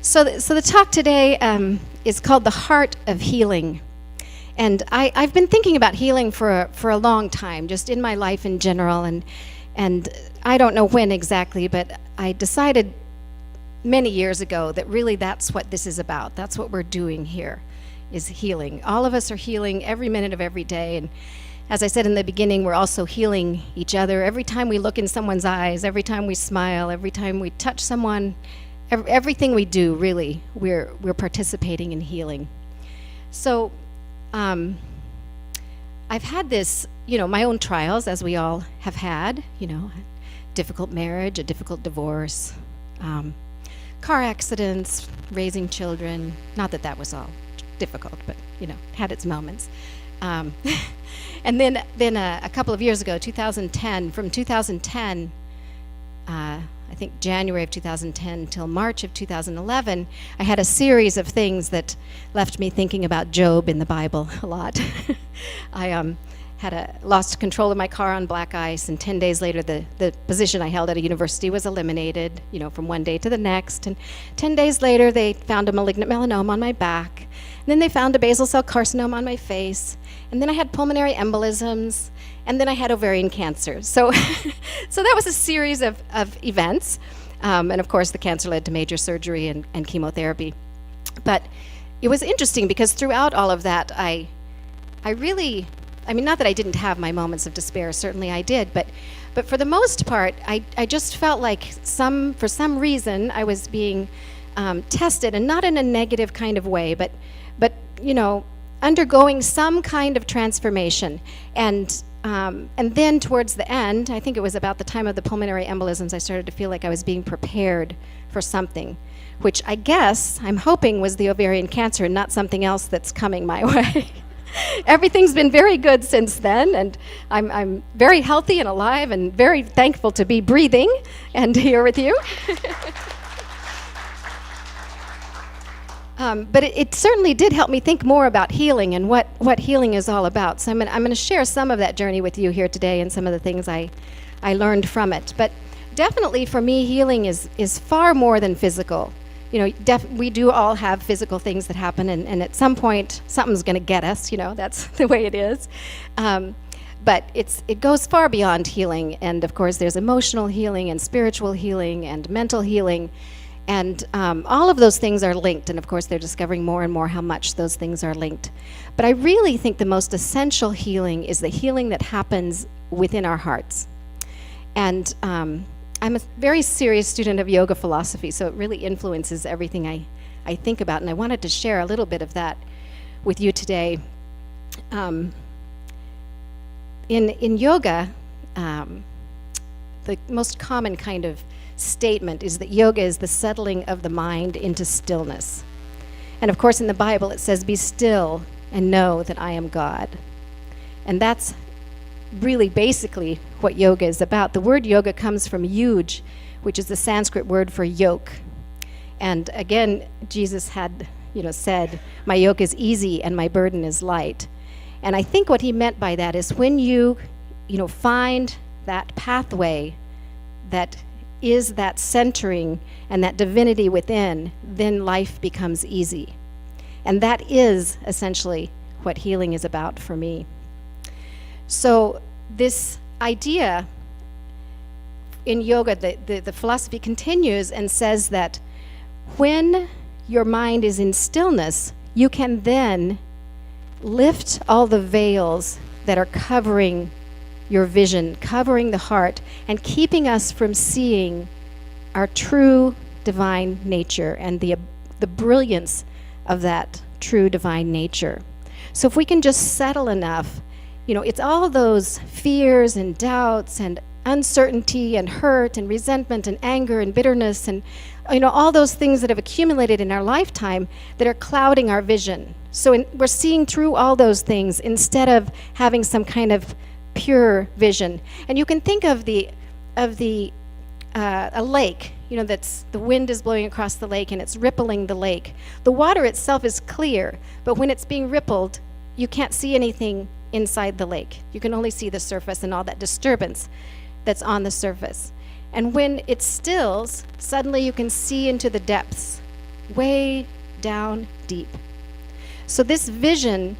So the talk today is called The Heart of Healing. And I've been thinking about healing for a long time, just in my life in general. And I don't know when exactly, but I decided many years ago that really that's what this is about. That's what we're doing here, is healing. All of us are healing every minute of every day. And as I said in the beginning, we're also healing each other. Every time we look in someone's eyes, every time we smile, every time we touch someone, everything we do, really, we're participating in healing. So I've had this, my own trials, as we all have had, difficult marriage, a difficult divorce, car accidents, raising children. Not that that was all difficult, but, had its moments. And then a couple of years ago, 2010, from 2010, I think January of 2010 till March of 2011, I had a series of things that left me thinking about Job in the Bible a lot. I lost control of my car on black ice, and 10 days later the position I held at a university was eliminated, from one day to the next. And 10 days later they found a malignant melanoma on my back. And then they found a basal cell carcinoma on my face. And then I had pulmonary embolisms. And then I had ovarian cancer. So that was a series of events. And of course, the cancer led to major surgery and chemotherapy. But it was interesting because throughout all of that, I really, not that I didn't have my moments of despair, certainly I did, but for the most part, I just felt like for some reason, I was being tested, and not in a negative kind of way, but undergoing some kind of transformation. And then towards the end, I think it was about the time of the pulmonary embolisms, I started to feel like I was being prepared for something, which I guess, I'm hoping, was the ovarian cancer and not something else that's coming my way. Everything's been very good since then, and I'm very healthy and alive and very thankful to be breathing and here with you. But it certainly did help me think more about healing and what healing is all about. So I'm going to share some of that journey with you here today and some of the things I learned from it. But definitely for me, healing is far more than physical. We do all have physical things that happen, and at some point, something's going to get us. That's the way it is. But it goes far beyond healing. And of course, there's emotional healing and spiritual healing and mental healing. And all of those things are linked, and of course they're discovering more and more how much those things are linked. But I really think the most essential healing is the healing that happens within our hearts. And I'm a very serious student of yoga philosophy, so it really influences everything I think about, and I wanted to share a little bit of that with you today. In yoga, the most common kind of statement is that yoga is the settling of the mind into stillness. And of course in the Bible it says, "Be still and know that I am God." And that's really basically what yoga is about. The word yoga comes from yuj, which is the Sanskrit word for yoke. And again, Jesus had said, "My yoke is easy and my burden is light." And I think what he meant by that is when you find that pathway that is that centering and that divinity within, then life becomes easy. And that is essentially what healing is about for me. So this idea in yoga, the philosophy continues and says that when your mind is in stillness, you can then lift all the veils that are covering your vision, covering the heart, and keeping us from seeing our true divine nature and the brilliance of that true divine nature. So if we can just settle enough, it's all those fears and doubts and uncertainty and hurt and resentment and anger and bitterness and all those things that have accumulated in our lifetime that are clouding our vision. So we're seeing through all those things instead of having some kind of pure vision. And you can think of a lake, that's the wind is blowing across the lake and it's rippling the lake. The water itself is clear, but when it's being rippled, you can't see anything inside the lake. You can only see the surface and all that disturbance that's on the surface. And when it stills, suddenly you can see into the depths way down deep. So this vision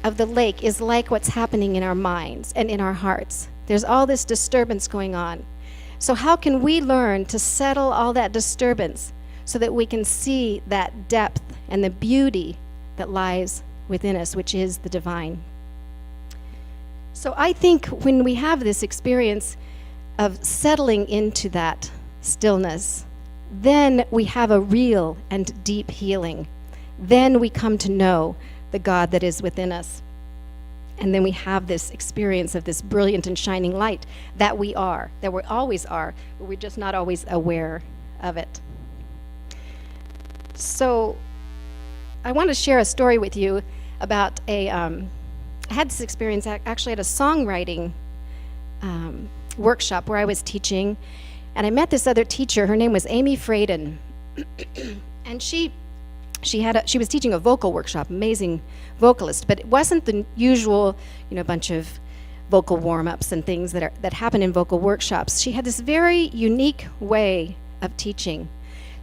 of the lake is like what's happening in our minds and in our hearts. There's all this disturbance going on. So how can we learn to settle all that disturbance so that we can see that depth and the beauty that lies within us, which is the divine? So I think when we have this experience of settling into that stillness, then we have a real and deep healing. Then we come to know the God that is within us. And then we have this experience of this brilliant and shining light that we are, that we always are, but we're just not always aware of it. So I want to share a story with you about I had this experience actually at a songwriting workshop where I was teaching, and I met this other teacher. Her name was Amy Fraden, and she was teaching a vocal workshop, amazing vocalist, but it wasn't the usual, bunch of vocal warm-ups and things that happen in vocal workshops. She had this very unique way of teaching.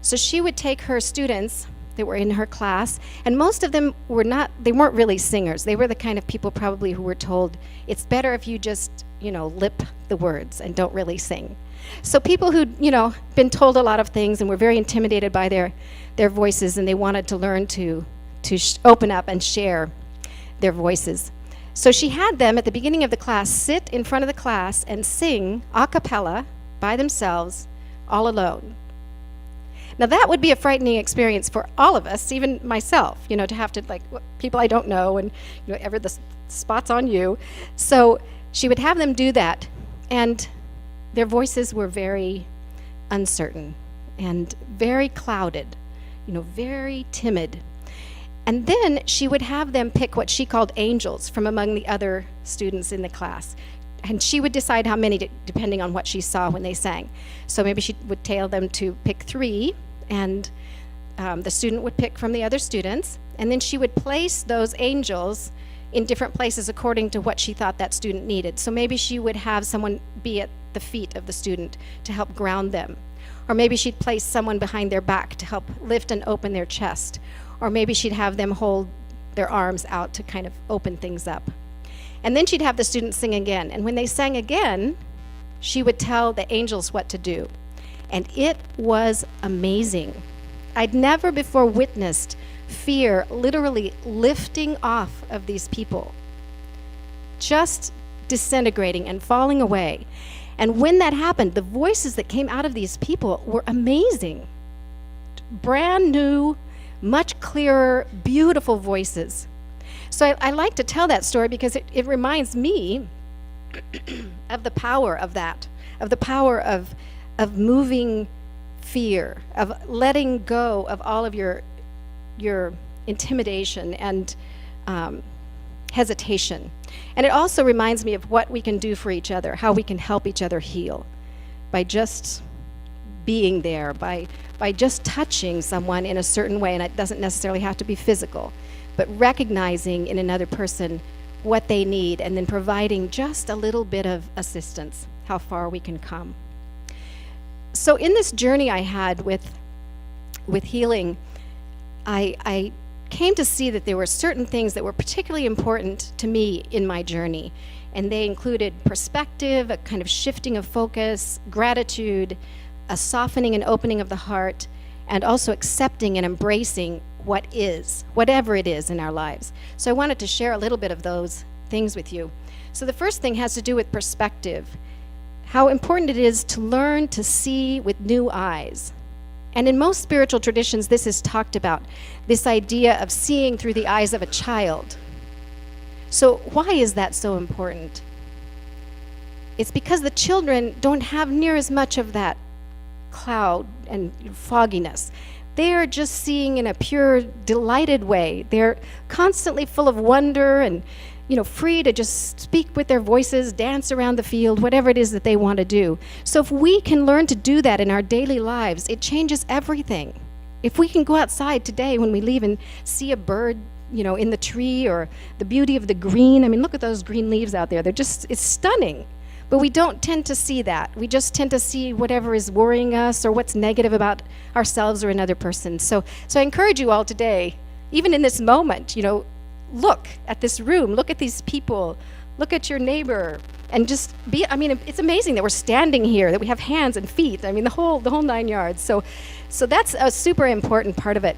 So she would take her students that were in her class, and most of them weren't really singers. They were the kind of people probably who were told, it's better if you just, lip the words and don't really sing. So people who'd, been told a lot of things and were very intimidated by their voices, and they wanted to learn to open up and share their voices. So she had them at the beginning of the class sit in front of the class and sing a cappella by themselves, all alone. Now that would be a frightening experience for all of us, even myself, to have to, people I don't know, and the spot's on you. So she would have them do that, and their voices were very uncertain and very clouded, very timid. And then she would have them pick what she called angels from among the other students in the class. And she would decide how many, depending on what she saw when they sang. So maybe she would tell them to pick 3, and the student would pick from the other students. And then she would place those angels in different places according to what she thought that student needed. So maybe she would have someone be at the feet of the student to help ground them. Or maybe she'd place someone behind their back to help lift and open their chest. Or maybe she'd have them hold their arms out to kind of open things up. And then she'd have the students sing again. And when they sang again, she would tell the angels what to do. And it was amazing. I'd never before witnessed fear literally lifting off of these people, just disintegrating and falling away. And when that happened, the voices that came out of these people were amazing. Brand new, much clearer, beautiful voices. So I like to tell that story because it reminds me of the power of that, of the power of moving fear, of letting go of all of your intimidation and hesitation. And it also reminds me of what we can do for each other, how we can help each other heal by just being there, by just touching someone in a certain way, and it doesn't necessarily have to be physical, but recognizing in another person what they need and then providing just a little bit of assistance, how far we can come. So in this journey I had with healing, I came to see that there were certain things that were particularly important to me in my journey, and they included perspective, a kind of shifting of focus, gratitude, a softening and opening of the heart, and also accepting and embracing what is, whatever it is in our lives. So I wanted to share a little bit of those things with you. So the first thing has to do with perspective, how important it is to learn to see with new eyes. And in most spiritual traditions, this is talked about, this idea of seeing through the eyes of a child. So why is that so important? It's because the children don't have near as much of that cloud and fogginess. They are just seeing in a pure, delighted way. They're constantly full of wonder and, free to just speak with their voices, dance around the field, whatever it is that they want to do. So if we can learn to do that in our daily lives, it changes everything. If we can go outside today when we leave and see a bird, in the tree, or the beauty of the green. I mean, look at those green leaves out there. It's stunning. But we don't tend to see that. We just tend to see whatever is worrying us or what's negative about ourselves or another person. So I encourage you all today, even in this moment, look at this room, look at these people, look at your neighbor, and just it's amazing that we're standing here, that we have hands and feet. The whole 9 yards. So that's a super important part of it.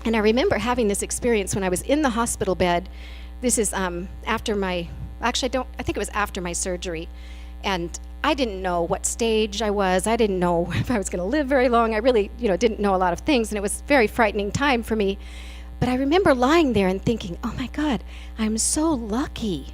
And I remember having this experience when I was in the hospital bed. This is after my, I think it was after my surgery. And I didn't know what stage I was. I didn't know if I was going to live very long. I really, didn't know a lot of things, and it was a very frightening time for me. But I remember lying there and thinking, oh my God, I'm so lucky.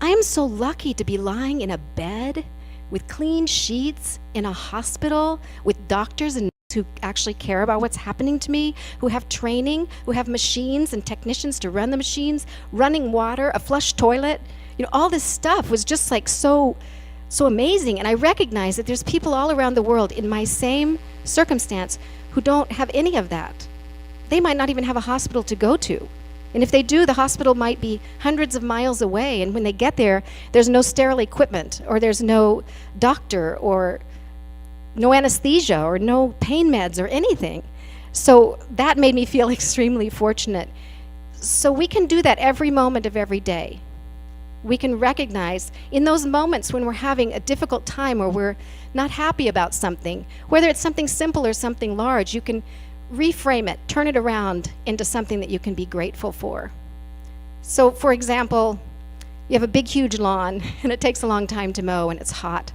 I'm so lucky to be lying in a bed with clean sheets in a hospital with doctors and who actually care about what's happening to me, who have training, who have machines and technicians to run the machines, running water, a flush toilet. All this stuff was just like so amazing. And I recognize that there's people all around the world in my same circumstance who don't have any of that. They might not even have a hospital to go to. And if they do, the hospital might be hundreds of miles away. And when they get there, there's no sterile equipment, or there's no doctor, or no anesthesia, or no pain meds, or anything. So that made me feel extremely fortunate. So we can do that every moment of every day. We can recognize in those moments when we're having a difficult time or we're not happy about something, whether it's something simple or something large, you can reframe it, turn it around into something that you can be grateful for. So, for example, you have a big, huge lawn, and it takes a long time to mow, and it's hot.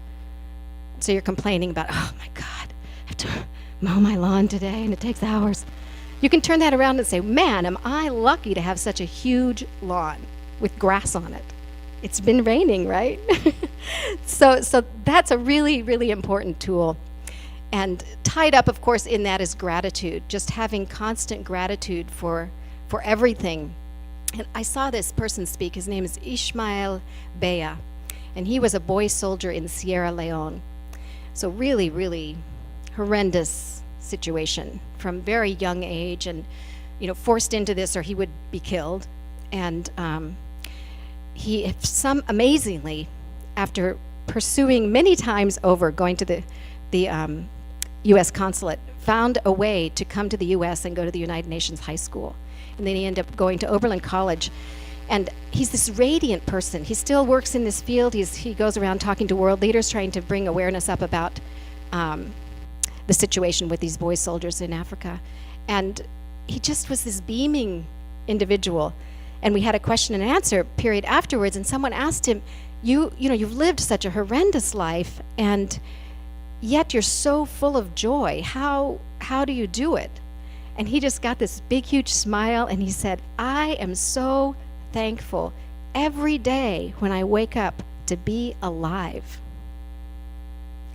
So you're complaining about, oh my God, I have to mow my lawn today, and it takes hours. You can turn that around and say, man, am I lucky to have such a huge lawn with grass on it. It's been raining, right? So that's a really, really important tool. And tied up, of course, in that is gratitude, just having constant gratitude for everything. And I saw this person speak. His name is Ismail Bea, and he was a boy soldier in Sierra Leone. So really, really horrendous situation from very young age, and forced into this or he would be killed. And he amazingly, after pursuing many times over, going to the U.S. consulate, found a way to come to the U.S. and go to the United Nations High School. And then he ended up going to Oberlin College. And he's this radiant person. He still works in this field. He goes around talking to world leaders, trying to bring awareness up about the situation with these boy soldiers in Africa. And he just was this beaming individual. And we had a question and answer period afterwards, and someone asked him, you've lived such a horrendous life, and yet you're so full of joy. How do you do it? And he just got this big, huge smile, and he said, I am so thankful every day when I wake up to be alive.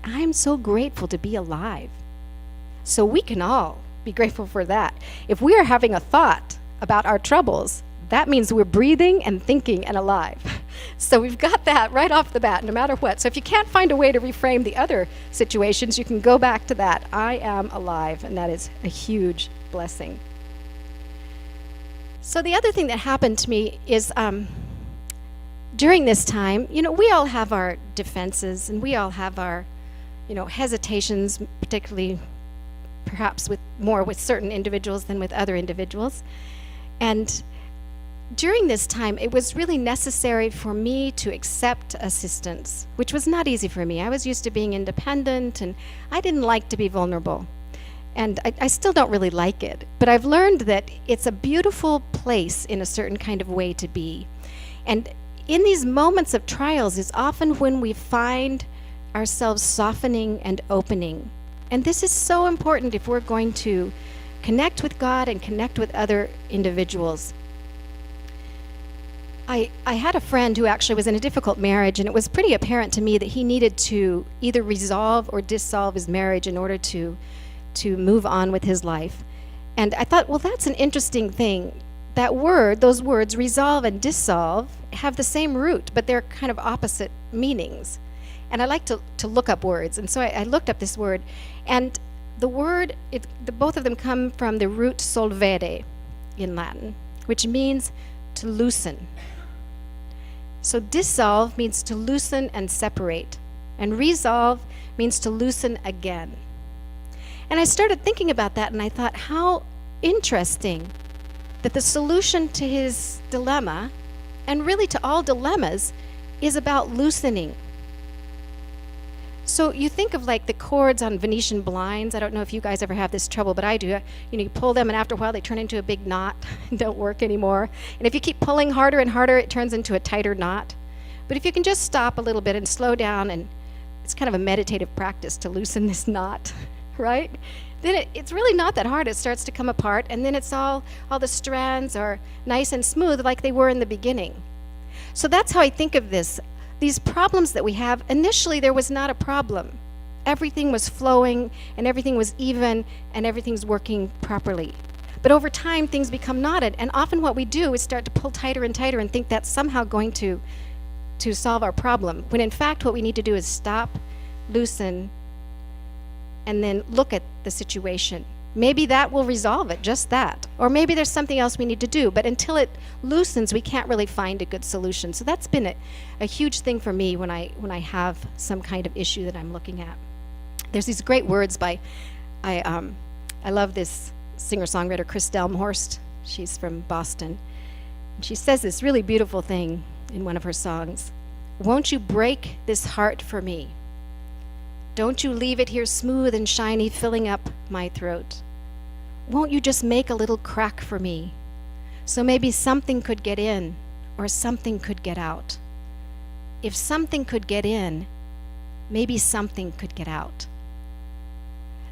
I'm so grateful to be alive. So we can all be grateful for that. If we are having a thought about our troubles, that means we're breathing and thinking and alive. So we've got that right off the bat, no matter what. So if you can't find a way to reframe the other situations, you can go back to that. I am alive, and that is a huge blessing. So the other thing that happened to me is during this time, we all have our defenses, and we all have our, hesitations, particularly perhaps more with certain individuals than with other individuals. And during this time, it was really necessary for me to accept assistance, which was not easy for me. I was used to being independent, and I didn't like to be vulnerable. And I still don't really like it. But I've learned that it's a beautiful place in a certain kind of way to be. And in these moments of trials is often when we find ourselves softening and opening. And this is so important if we're going to connect with God and connect with other individuals. I had a friend who actually was in a difficult marriage, and it was pretty apparent to me that he needed to either resolve or dissolve his marriage in order to move on with his life. And I thought, well, that's an interesting thing. Those words, resolve and dissolve, have the same root, but they're kind of opposite meanings. And I like to look up words, and so I looked up this word, and the word, both of them come from the root solvere in Latin, which means to loosen. So dissolve means to loosen and separate, and resolve means to loosen again. And I started thinking about that, and I thought, how interesting that the solution to his dilemma, and really to all dilemmas, is about loosening. So you think of like the cords on Venetian blinds. I don't know if you guys ever have this trouble, but I do. You pull them, and after a while they turn into a big knot and don't work anymore. And if you keep pulling harder and harder, it turns into a tighter knot. But if you can just stop a little bit and slow down, and it's kind of a meditative practice to loosen this knot, right? Then it's really not that hard. It starts to come apart, and then it's all the strands are nice and smooth like they were in the beginning. So that's how I think of this. These problems that we have, initially there was not a problem. Everything was flowing, and everything was even, and everything's working properly. But over time, things become knotted, and often what we do is start to pull tighter and tighter and think that's somehow going to solve our problem, when in fact what we need to do is stop, loosen, and then look at the situation. Maybe that will resolve it, just that. Or maybe there's something else we need to do, but until it loosens, we can't really find a good solution. So that's been a huge thing for me when I have some kind of issue that I'm looking at. There's these great words by, I love this singer-songwriter, Chris Delmhorst. She's from Boston. And she says this really beautiful thing in one of her songs. "Won't you break this heart for me? Don't you leave it here smooth and shiny, filling up my throat. Won't you just make a little crack for me, so maybe something could get in, or something could get out? If something could get in, maybe something could get out."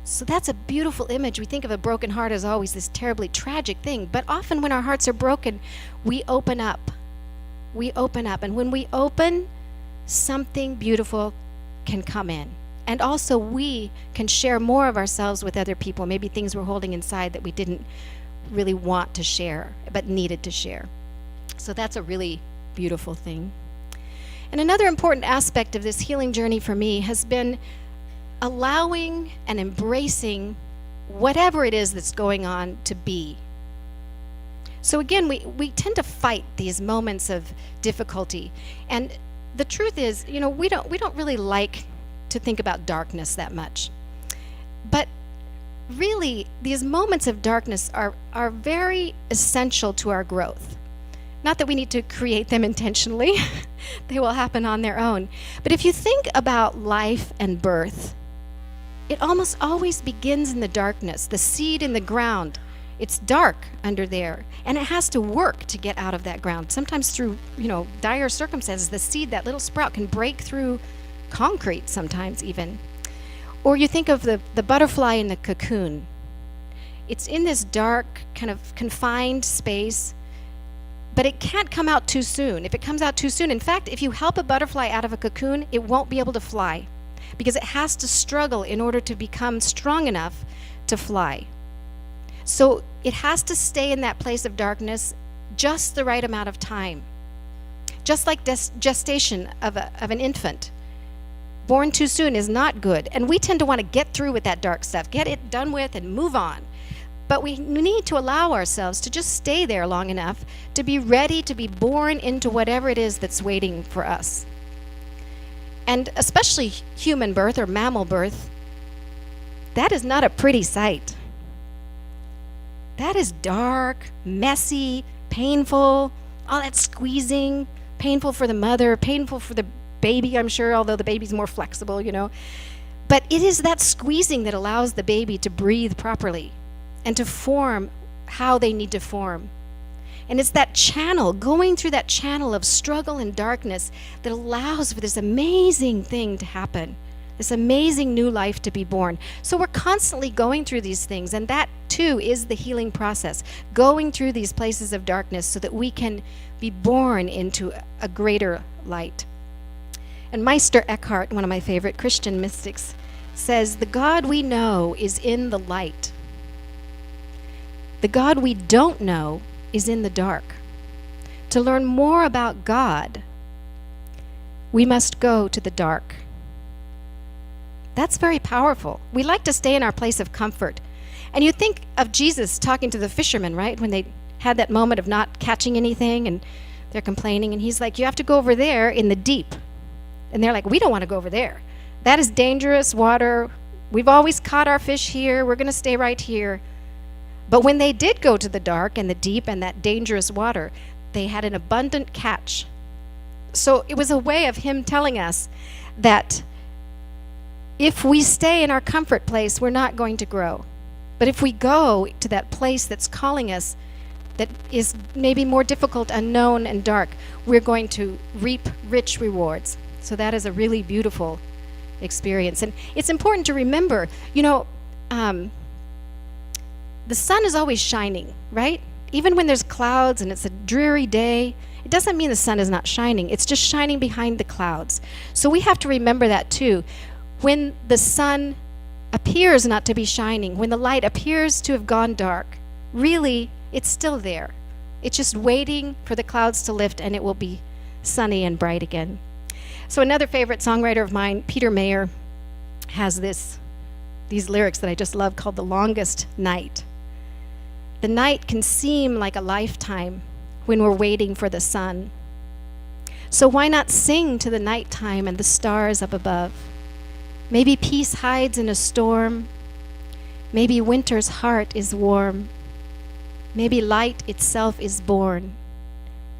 So that's a beautiful image. We think of a broken heart as always this terribly tragic thing, but often when our hearts are broken, we open up. We open up, and when we open, something beautiful can come in. And also we can share more of ourselves with other people, maybe things we're holding inside that we didn't really want to share, but needed to share. So that's a really beautiful thing. And another important aspect of this healing journey for me has been allowing and embracing whatever it is that's going on to be. So again, we tend to fight these moments of difficulty. And the truth is, we don't really like to think about darkness that much. But really, these moments of darkness are very essential to our growth. Not that we need to create them intentionally. They will happen on their own. But if you think about life and birth, it almost always begins in the darkness, the seed in the ground. It's dark under there, and it has to work to get out of that ground. Sometimes through, dire circumstances, the seed, that little sprout, can break through concrete sometimes even. Or you think of the butterfly in the cocoon. It's in this dark, kind of confined space, but it can't come out too soon. If it comes out too soon, in fact, if you help a butterfly out of a cocoon, it won't be able to fly because it has to struggle in order to become strong enough to fly. So it has to stay in that place of darkness just the right amount of time. Just like gestation of an infant. Born too soon is not good, and we tend to want to get through with that dark stuff, get it done with and move on. But we need to allow ourselves to just stay there long enough to be ready to be born into whatever it is that's waiting for us. And especially human birth or mammal birth, that is not a pretty sight. That is dark, messy, painful, all that squeezing, painful for the mother, painful for the baby, I'm sure, although the baby's more flexible, But it is that squeezing that allows the baby to breathe properly and to form how they need to form. And it's that channel, going through that channel of struggle and darkness, that allows for this amazing thing to happen, this amazing new life to be born. So we're constantly going through these things, and that too is the healing process, going through these places of darkness so that we can be born into a greater light. And Meister Eckhart, one of my favorite Christian mystics, says, "The God we know is in the light. The God we don't know is in the dark. To learn more about God, we must go to the dark." That's very powerful. We like to stay in our place of comfort. And you think of Jesus talking to the fishermen, right? When they had that moment of not catching anything and They're complaining, and he's like, you have to go over there in the deep. And they're like, we don't want to go over there. That is dangerous water. We've always caught our fish here. We're going to stay right here. But when they did go to the dark and the deep and that dangerous water, they had an abundant catch. So it was a way of him telling us that if we stay in our comfort place, we're not going to grow. But if we go to that place that's calling us, that is maybe more difficult, unknown, and dark, we're going to reap rich rewards. So that is a really beautiful experience. And it's important to remember, the sun is always shining, right? Even when there's clouds and it's a dreary day, it doesn't mean the sun is not shining. It's just shining behind the clouds. So we have to remember that too. When the sun appears not to be shining, when the light appears to have gone dark, really, it's still there. It's just waiting for the clouds to lift, and it will be sunny and bright again. So another favorite songwriter of mine, Peter Mayer, has these lyrics that I just love called "The Longest Night." The night can seem like a lifetime when we're waiting for the sun. So why not sing to the nighttime and the stars up above? Maybe peace hides in a storm. Maybe winter's heart is warm. Maybe light itself is born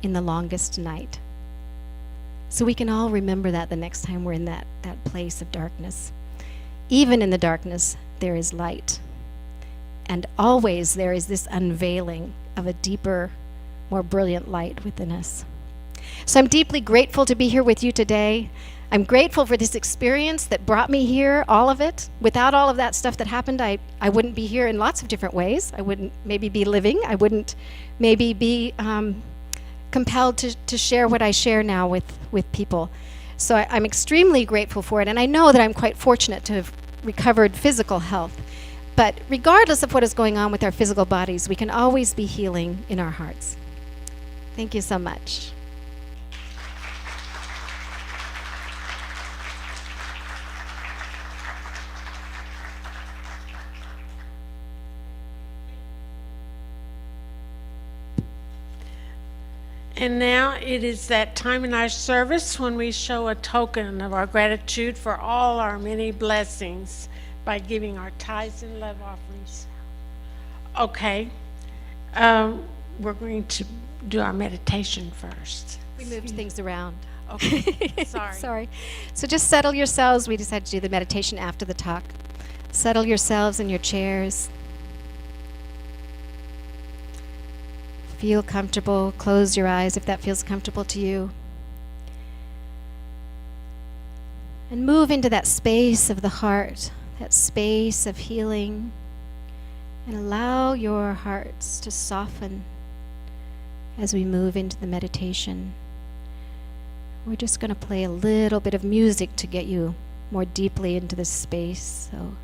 in the longest night. So we can all remember that the next time we're in that place of darkness. Even in the darkness, there is light. And always there is this unveiling of a deeper, more brilliant light within us. So I'm deeply grateful to be here with you today. I'm grateful for this experience that brought me here, all of it. Without all of that stuff that happened, I wouldn't be here in lots of different ways. I wouldn't maybe be living. I wouldn't maybe be compelled to share what I share now with people. So I'm extremely grateful for it, and I know that I'm quite fortunate to have recovered physical health. But regardless of what is going on with our physical bodies, we can always be healing in our hearts. Thank you so much. And now it is that time in our service when we show a token of our gratitude for all our many blessings by giving our tithes and love offerings. Okay, we're going to do our meditation first. We moved things around. Okay, sorry. Sorry. So just settle yourselves. We decided to do the meditation after the talk. Settle yourselves in your chairs. Feel comfortable. Close your eyes if that feels comfortable to you. And move into that space of the heart, that space of healing, and allow your hearts to soften as we move into the meditation. We're just going to play a little bit of music to get you more deeply into this space, so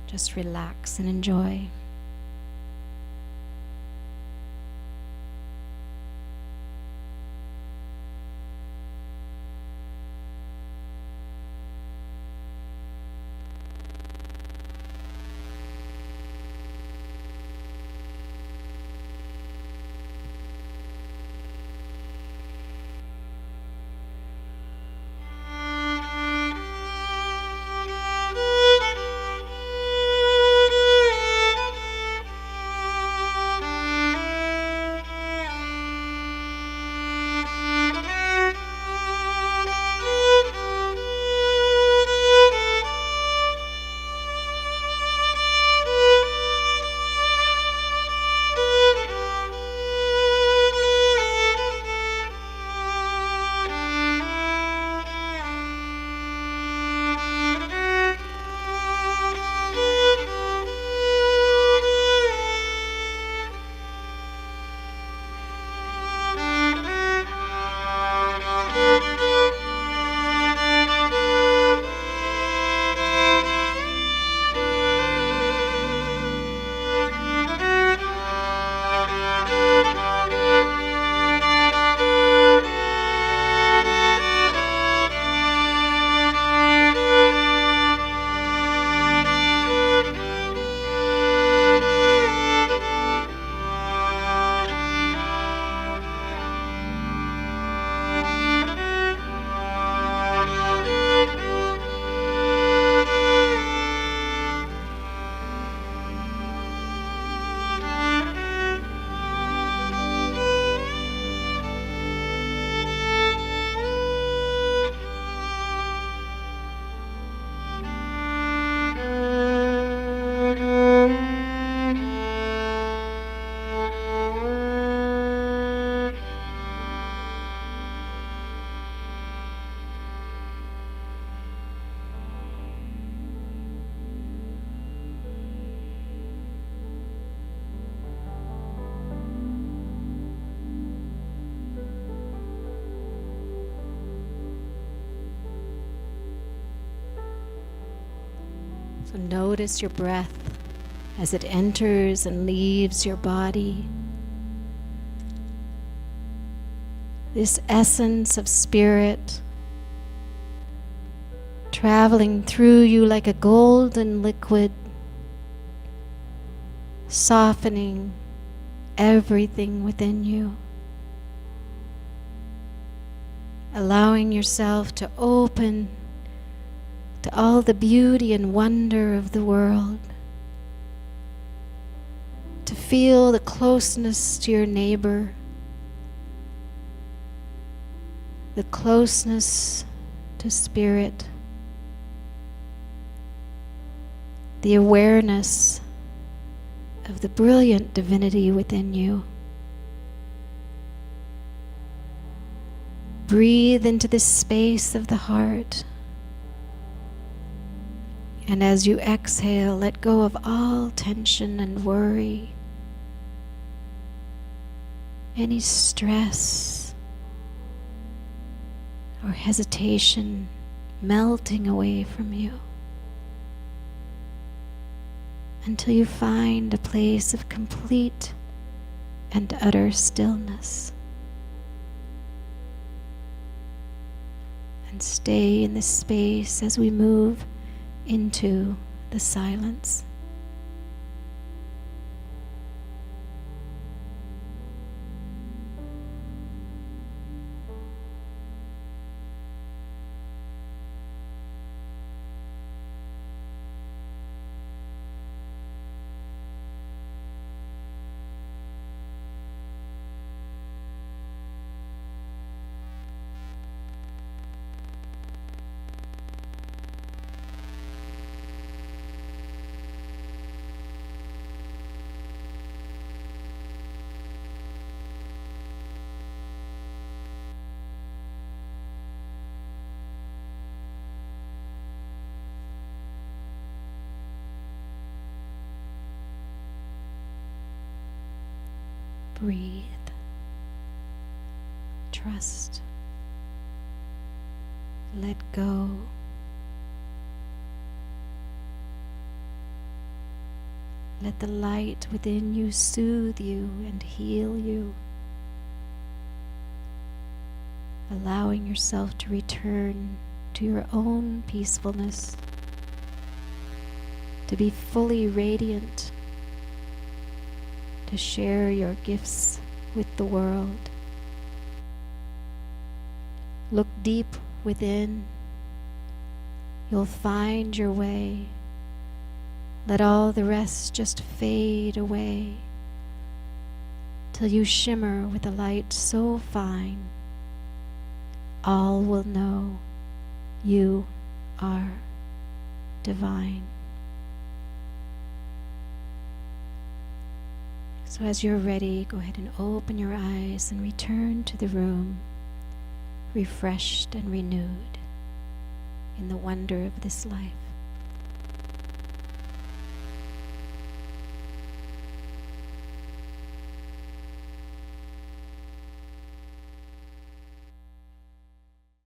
just relax and enjoy. So notice your breath as it enters and leaves your body. This essence of spirit traveling through you like a golden liquid, softening everything within you, allowing yourself to open to all the beauty and wonder of the world, to feel the closeness to your neighbor, the closeness to spirit, the awareness of the brilliant divinity within you. Breathe into this space of the heart. And as you exhale, let go of all tension and worry, any stress or hesitation melting away from you, until you find a place of complete and utter stillness. And stay in this space as we move into the silence. Breathe. Trust. Let go. Let the light within you soothe you and heal you, allowing yourself to return to your own peacefulness, to be fully radiant, to share your gifts with the world. Look deep within. You'll find your way. Let all the rest just fade away till you shimmer with a light so fine, all will know you are divine. So as you're ready, go ahead and open your eyes and return to the room, refreshed and renewed in the wonder of this life.